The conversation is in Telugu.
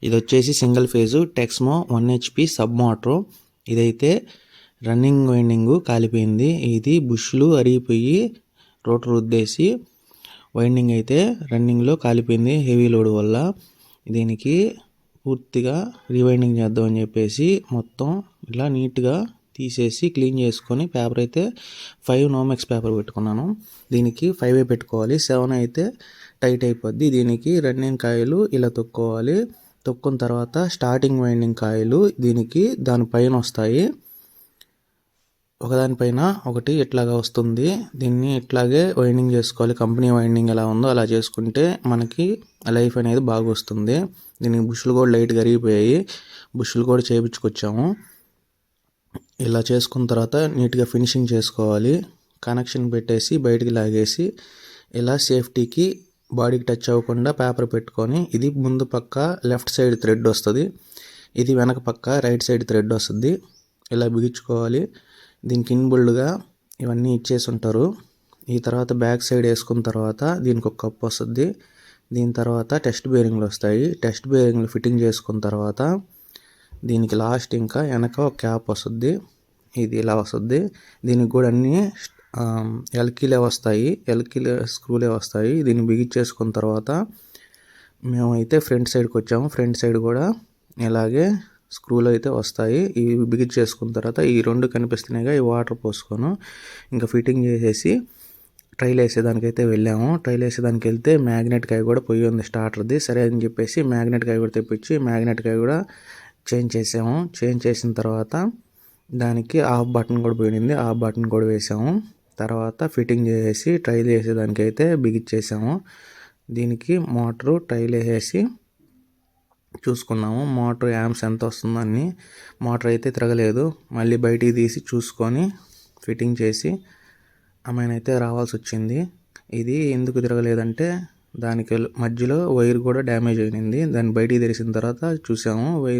ఇది వచ్చేసి single phase Texmo 1 HP sub motor. ఇదైతే రన్నింగ్ వైండింగ్ కాలిపోయింది. ఇది బుష్లు అరిగిపోయి రోటర్ రుద్దేసి వైండింగ్ అయితే రన్నింగ్లో కాలిపోయింది హెవీ లోడ్ వల్ల. దీనికి పూర్తిగా రీవైండింగ్ చేద్దామని చెప్పేసి మొత్తం ఇలా నీట్గా తీసేసి క్లీన్ చేసుకొని పేపర్ అయితే 5 నోమెక్స్ పేపర్ పెట్టుకున్నాను. దీనికి 5 పెట్టుకోవాలి, 7 అయితే టైట్ అయిపోద్ది. దీనికి రన్నింగ్ కాయిలు ఇలా తొక్కోవాలి. తొక్కున్న తర్వాత స్టార్టింగ్ వైండింగ్ కాయిలు దీనికి దానిపైన వస్తాయి, ఒకదానిపైన ఒకటి ఇట్లాగా వస్తుంది. దీన్ని ఇట్లాగే వైండింగ్ చేసుకోవాలి. కంపెనీ వైండింగ్ ఎలా ఉందో అలా చేసుకుంటే మనకి లైఫ్ అనేది బాగా వస్తుంది. దీనికి బుష్లు కూడా లైట్గా అరిగిపోయాయి, బుష్లు కూడా చేయించుకొచ్చాము. ఇలా చేసుకున్న తర్వాత నీట్గా ఫినిషింగ్ చేసుకోవాలి. కనెక్షన్ పెట్టేసి బయటికి లాగేసి ఇలా సేఫ్టీకి బాడీకి టచ్ అవ్వకుండా పేపర్ పెట్టుకొని, ఇది ముందు పక్క లెఫ్ట్ సైడ్ థ్రెడ్ వస్తుంది, ఇది వెనక పక్క రైట్ సైడ్ థ్రెడ్ వస్తుంది. ఇలా బిగించుకోవాలి. దీనికి ఇన్బుల్డ్గా ఇవన్నీ ఇచ్చేసి ఉంటారు. ఈ తర్వాత బ్యాక్ సైడ్ వేసుకున్న తర్వాత దీనికి ఒక కప్ వస్తుంది. దీని తర్వాత టెస్ట్ బేరింగ్లు వస్తాయి. టెస్ట్ బేరింగ్లు ఫిట్టింగ్ చేసుకున్న తర్వాత దీనికి లాస్ట్ ఇంకా వెనక ఒక క్యాప్ వస్తుంది. ఇది ఇలా వస్తుంది. దీనికి కూడా అన్నీ ఎల్కీలే వస్తాయి, ఎల్కీలే స్క్రూలే వస్తాయి. దీన్ని బిగించేసుకున్న తర్వాత మేమైతే ఫ్రంట్ సైడ్కి వచ్చాము. ఫ్రంట్ సైడ్ కూడా ఇలాగే స్క్రూలు అయితే వస్తాయి. ఇవి బిగించేసుకున్న తర్వాత ఈ రెండు కనిపిస్తున్నాయిగా, ఈ వాటర్ పోసుకొని ఇంకా ఫిట్టింగ్ చేసేసి ట్రైల్ వేసేదానికైతే వెళ్ళాము. ట్రైల్ వేసేదానికి వెళ్తే మ్యాగ్నెట్ కాయ కూడా పోయి ఉంది స్టార్టర్ది. సరే అని చెప్పేసి మ్యాగ్నెట్ కాయ కూడా తెప్పించి మ్యాగ్నెట్ కాయ కూడా చేంజ్ చేసాము. చేంజ్ చేసిన తర్వాత దానికి ఆఫ్ బటన్ కూడా పోయింది, ఆఫ్ బటన్ కూడా వేసాము. తర్వాత ఫిట్టింగ్ చేసేసి ట్రైల్ వేసేదానికైతే బిగించేసాము. దీనికి మోటరు ట్రైల్ వేసేసి చూసుకున్నాము మోటార్ యాంప్స్ ఎంత వస్తుందని. మోటార్ అయితే తిరగలేదు. మళ్ళీ బయటికి తీసి చూసుకొని ఫిట్టింగ్ చేసి ఆమెనైతే రావాల్సి వచ్చింది. ఇది ఎందుకు తిరగలేదంటే దానికి మధ్యలో వైర్ కూడా డ్యామేజ్ అయింది. దాన్ని బయటికి తెరిచిన తర్వాత చూసాము వైర్